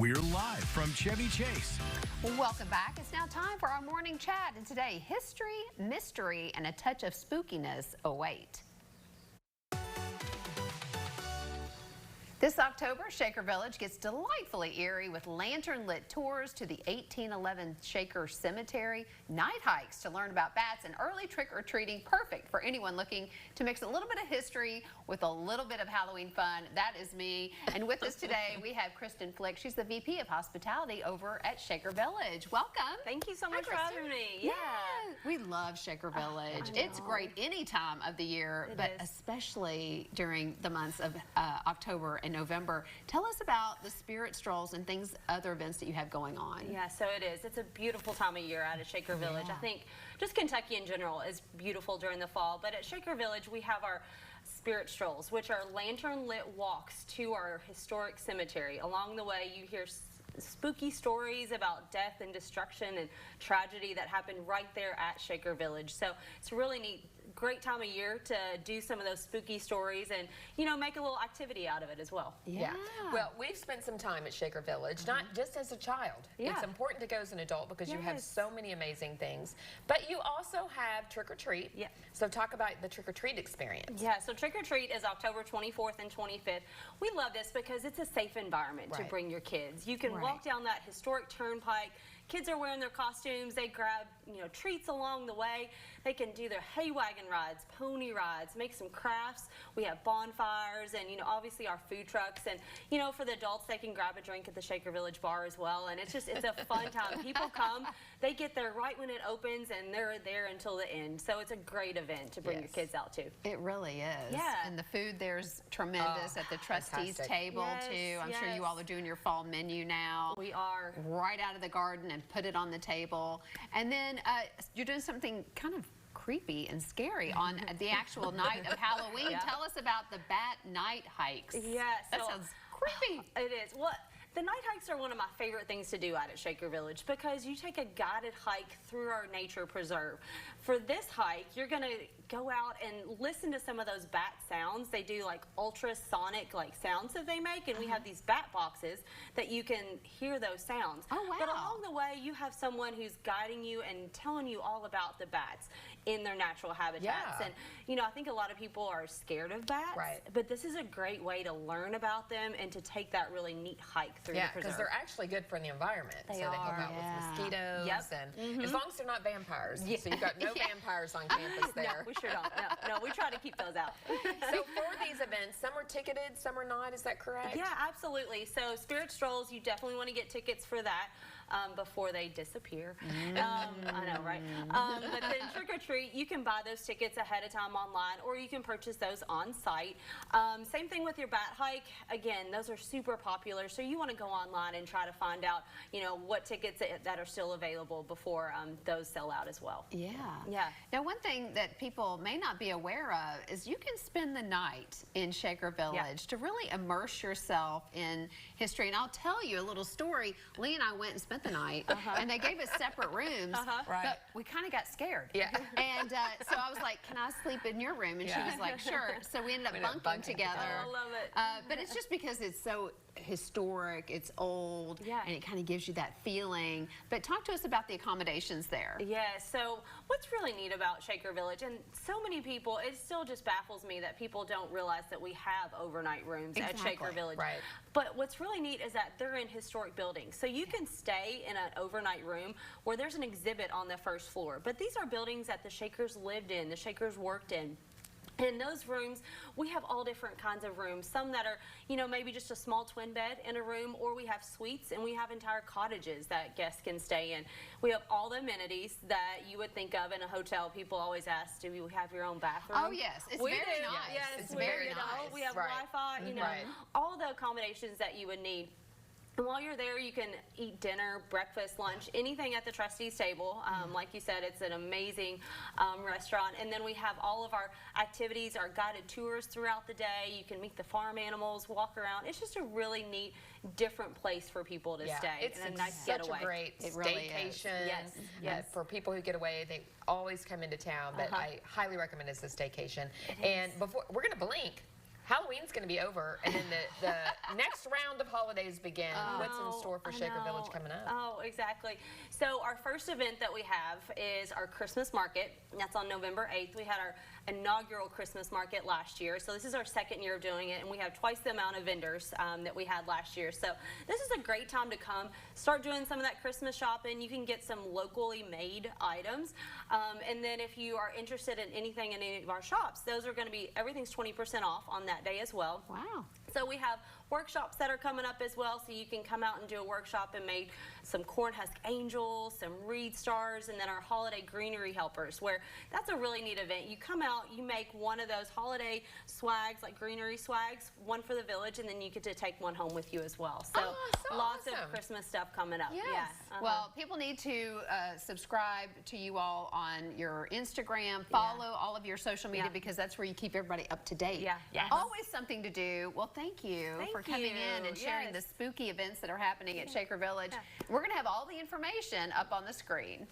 We're live from Chevy Chase. Welcome back. It's now time for our morning chat, and today, history, mystery, and a touch of spookiness await. This October, Shaker Village gets delightfully eerie with lantern-lit tours to the 1811 Shaker Cemetery, night hikes to learn about bats, and early trick-or-treating, perfect for anyone looking to mix a little bit of history with a little bit of Halloween fun. That is me. And with us today, we have Kristen Flick. She's the VP of Hospitality over at Shaker Village. Welcome. Thank you so much for having me. Yeah. We love Shaker Village. It's great any time of the year, but especially during the months of October and November. Tell us about the spirit strolls and other events that you have going on. Yeah, so it is. It's a beautiful time of year out at Shaker Village. I think just Kentucky in general is beautiful during the fall, but at Shaker Village we have our spirit strolls, which are lantern-lit walks to our historic cemetery. Along the way, you hear spooky stories about death and destruction and tragedy that happened right there at Shaker Village. So it's a really neat, great time of year to do some of those spooky stories and, you know, make a little activity out of it as well. Yeah. Well, we've spent some time at Shaker Village, not just as a child. It's important to go as an adult because you have so many amazing things. But you also have trick-or-treat. Yeah. So talk about the trick-or-treat experience. Yeah, so trick-or-treat is October 24th and 25th. We love this because it's a safe environment to bring your kids. You can walk down that historic turnpike. Kids are wearing their costumes. They grab, you know, treats along the way. They can do their hay wagon rides, pony rides, make some crafts. We have bonfires and, you know, obviously our food trucks. And, you know, for the adults, they can grab a drink at the Shaker Village bar as well. And it's a fun time. People come, they get there right when it opens, and they're there until the end. So it's a great event to bring your kids out to. It really is. Yeah. And the food there's tremendous at the trustees table too. I'm sure you all are doing your fall menu now. We are. Right out of the garden and put it on the table. And then you're doing something kind of creepy and scary on the actual night of Halloween. Tell us about the bat night hikes. Yeah, that sounds creepy. It is. Well, the night hikes are one of my favorite things to do out at Shaker Village because you take a guided hike through our nature preserve. For this hike, you're going to go out and listen to some of those bat sounds. They do like ultrasonic sounds that they make, and we have these bat boxes that you can hear those sounds. Oh, wow. But along the way, you have someone who's guiding you and telling you all about the bats in their natural habitats. And, you know, I think a lot of people are scared of bats, but this is a great way to learn about them and to take that really neat hike through the preserve. Because they're actually good for the environment. They help out with mosquitoes, and as long as they're not vampires. So you've got no vampires on campus there. No, we sure don't. No, we try to keep those out. So for these events, some are ticketed, some are not. Is that correct? Yeah, absolutely. So Spirit Strolls, you definitely want to get tickets for that before they disappear. I know, right? But then Trick or Treat, you can buy those tickets ahead of time online, or you can purchase those on site. Same thing with your bat hike. Again, those are super popular, so you want to go online and try to find out, you know, what tickets that are still available before those sell out as well. Yeah. Yeah. Now, one thing that people may not be aware of is you can spend the night in Shaker Village to really immerse yourself in history. And I'll tell you a little story. Lee and I went and spent the night, and they gave us separate rooms, but we kind of got scared. And so I was like, can I sleep in your room? And she was like, sure. So we ended up bunking together. I love it. But it's just because it's so historic, it's old, and it kind of gives you that feeling. But talk to us about the accommodations there. Yeah, so what's really neat about Shaker Village, and so many people, it still just baffles me that people don't realize that we have overnight rooms at Shaker Village. But what's really neat is that they're in historic buildings. So you can stay in an overnight room where there's an exhibit on the first floor. But these are buildings that the Shakers lived in, the Shakers worked in. In those rooms, we have all different kinds of rooms. Some that are, you know, maybe just a small twin bed in a room, or we have suites, and we have entire cottages that guests can stay in. We have all the amenities that you would think of in a hotel. People always ask, do you have your own bathroom? Oh, yes. It's very nice. Yes, it's very nice. We have Wi-Fi, you know, all the accommodations that you would need. And while you're there, you can eat dinner, breakfast, lunch, anything at the trustees table. Like you said, it's an amazing restaurant. And then we have all of our activities, our guided tours throughout the day. You can meet the farm animals, walk around. It's just a really neat, different place for people to stay. It's and a nice such getaway. A great staycation. Yes. For people who get away, they always come into town. But I highly recommend it's a staycation. And before we're going to blink. Halloween's going to be over, and then the next round of holidays begin. What's in store for Shaker Village coming up? Oh, exactly. So our first event that we have is our Christmas market. That's on November 8th. We had our inaugural Christmas market last year. So this is our second year of doing it, and we have twice the amount of vendors that we had last year. So this is a great time to come, start doing some of that Christmas shopping. You can get some locally made items. And then if you are interested in anything in any of our shops, those are going to be, everything's 20% off on that day as well. Wow. So we have workshops that are coming up as well, so you can come out and do a workshop and make some corn husk angels, some reed stars, and then our holiday greenery helpers, where that's a really neat event. You come out, you make one of those holiday swags, like greenery swags, one for the village, and then you get to take one home with you as well. So, lots of Christmas stuff coming up. Yes. Yeah. Well, people need to subscribe to you all on your Instagram, follow all of your social media, because that's where you keep everybody up to date. Yeah. Yes. Always something to do. Well, thank you for coming in and sharing the spooky events that are happening at Shaker Village. We're going to have all the information up on the screen.